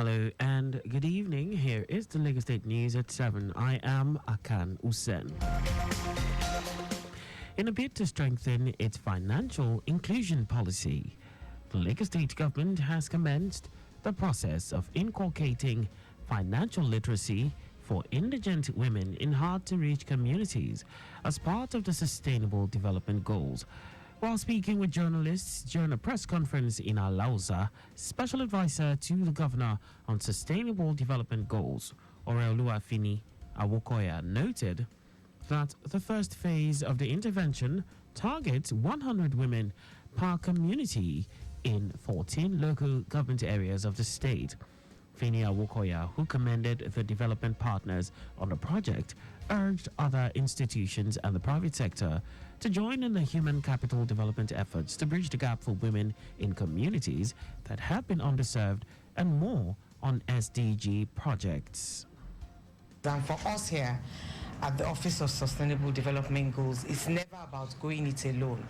Hello and good evening. Here is the Lagos State News at 7. I am Akan Usen. In a bid to strengthen its financial inclusion policy, the Lagos State government has commenced the process of inculcating financial literacy for indigent women in hard-to-reach communities as part of the Sustainable Development Goals. While speaking with journalists during a press conference in Alausa, Special Advisor to the Governor on Sustainable Development Goals, Oreoluwafini Awokoya, noted that the first phase of the intervention targets 100 women per community in 14 local government areas of the state. Fini Awokoya, who commended the development partners on the project, urged other institutions and the private sector to join in the human capital development efforts to bridge the gap for women in communities that have been underserved and more on SDG projects. And for us here at the Office of Sustainable Development Goals, it's never about going it alone.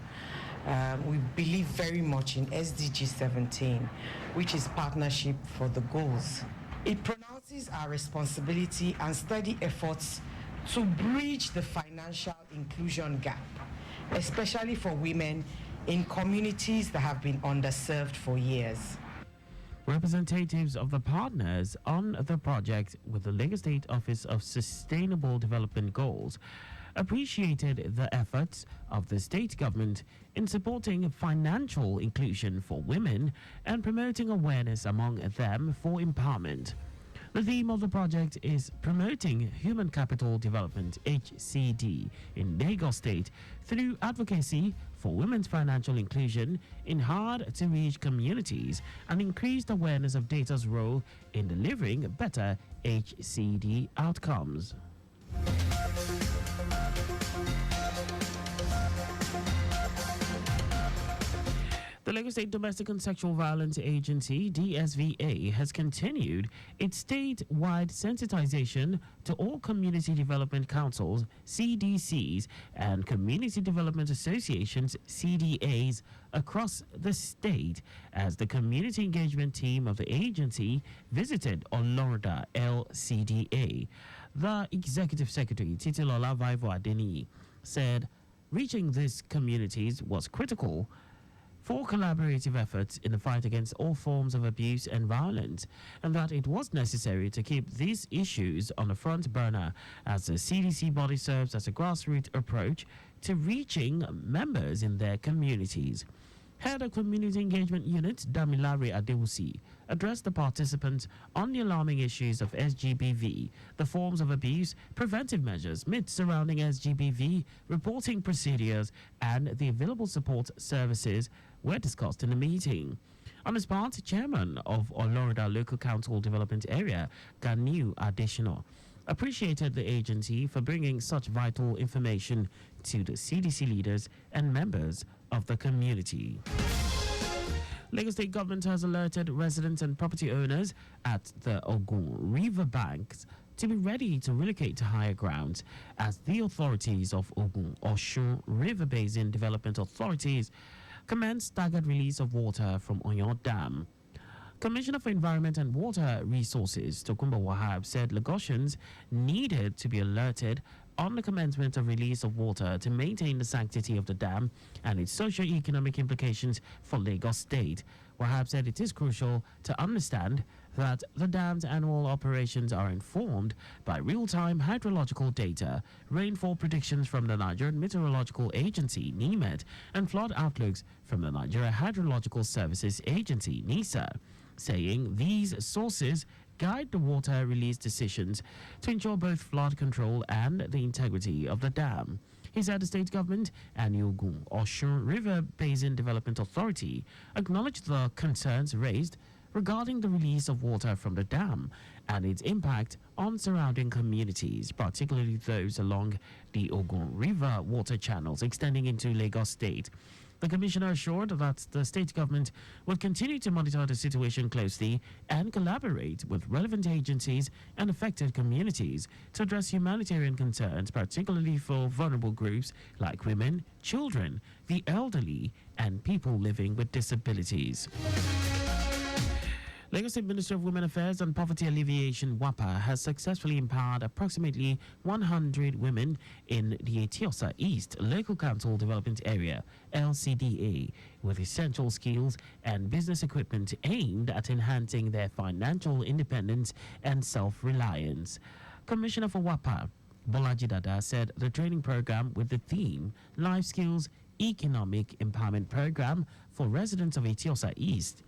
We believe very much in SDG 17, which is partnership for the goals. It pronounces our responsibility and steady efforts to bridge the financial inclusion gap, especially for women in communities that have been underserved for years. Representatives of the partners on the project with the Lagos State Office of Sustainable Development Goals appreciated the efforts of the state government in supporting financial inclusion for women and promoting awareness among them for empowerment. The theme of the project is promoting human capital development (HCD) in Lagos State through advocacy for women's financial inclusion in hard-to-reach communities and increased awareness of data's role in delivering better HCD outcomes. The Lagos State Domestic and Sexual Violence Agency, DSVA, has continued its statewide sensitization to all community development councils, CDCs, and community development associations, CDAs, across the state as the community engagement team of the agency visited Olorda LCDA. The Executive Secretary, Titilola Vaivo Adeniyi, said reaching these communities was critical for collaborative efforts in the fight against all forms of abuse and violence, and that it was necessary to keep these issues on the front burner as the CDC body serves as a grassroots approach to reaching members in their communities. Head of Community Engagement Unit, Damilare Adewusi, addressed the participants on the alarming issues of SGBV, the forms of abuse, preventive measures, myths surrounding SGBV, reporting procedures, and the available support services were discussed in the meeting. On his part, Chairman of Olorda Local Council Development Area, Ganiu Additional, appreciated the agency for bringing such vital information to the CDC leaders and members of the community. Lagos State government has alerted residents and property owners at the Ogun River banks to be ready to relocate to higher grounds as the authorities of Ogun Osun River Basin Development Authorities commence staggered release of water from Oyon Dam. Commissioner for Environment and Water Resources, Tokunbo Wahab, said Lagosians needed to be alerted on the commencement of release of water to maintain the sanctity of the dam and its socio-economic implications for Lagos State. Wahab said it is crucial to understand that the dam's annual operations are informed by real-time hydrological data, rainfall predictions from the Nigerian Meteorological Agency, NIMET, and flood outlooks from the Nigeria Hydrological Services Agency, NISA, saying these sources guide the water release decisions to ensure both flood control and the integrity of the dam. He said the state government and the Ogun Osun River Basin Development Authority acknowledged the concerns raised regarding the release of water from the dam and its impact on surrounding communities, particularly those along the Ogun River water channels extending into Lagos State. The commissioner assured that the state government will continue to monitor the situation closely and collaborate with relevant agencies and affected communities to address humanitarian concerns, particularly for vulnerable groups like women, children, the elderly, and people living with disabilities. Lagos State Ministry of Women Affairs and Poverty Alleviation WAPA has successfully empowered approximately 100 women in the Etiosa East Local Council Development Area (LCDA) with essential skills and business equipment aimed at enhancing their financial independence and self-reliance. Commissioner for WAPA Bolaji Dada said the training program with the theme Life Skills Economic Empowerment Program for residents of Etiosa East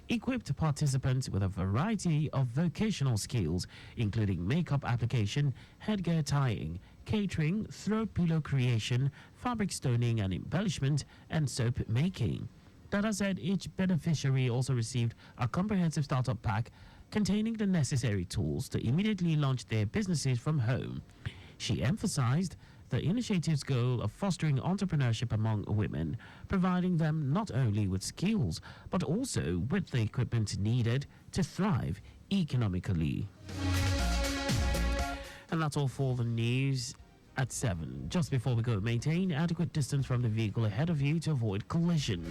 equipped participants with a variety of vocational skills, including makeup application, headgear tying, catering, throw pillow creation, fabric stoning and embellishment, and soap making. Dada said each beneficiary also received a comprehensive startup pack containing the necessary tools to immediately launch their businesses from home. She emphasized the initiative's goal of fostering entrepreneurship among women, providing them not only with skills, but also with the equipment needed to thrive economically. And that's all for the news at 7. Just before we go, maintain adequate distance from the vehicle ahead of you to avoid collision.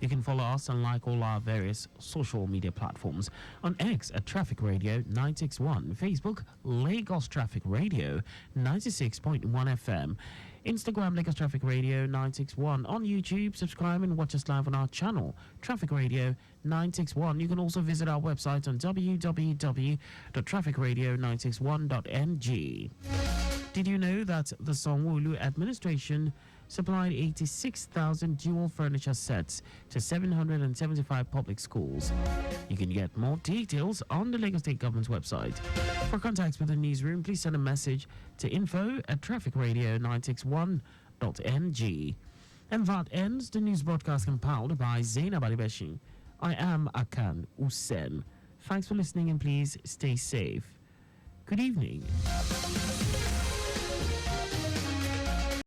You can follow us and like all our various social media platforms. On X at Traffic Radio 961, Facebook Lagos Traffic Radio 96.1 FM, Instagram Lagos Traffic Radio 961. On YouTube, subscribe and watch us live on our channel Traffic Radio 961. You can also visit our website on www.trafficradio961.ng. Did you know that the Sanwo-Olu administration supplied 86,000 dual furniture sets to 775 public schools? You can get more details on the Lagos State Government's website. For contacts with the newsroom, please send a message to info@trafficradio961.ng. And that ends the news broadcast compiled by Zainab Alibeshin. I am Akan Usen. Thanks for listening and please stay safe. Good evening.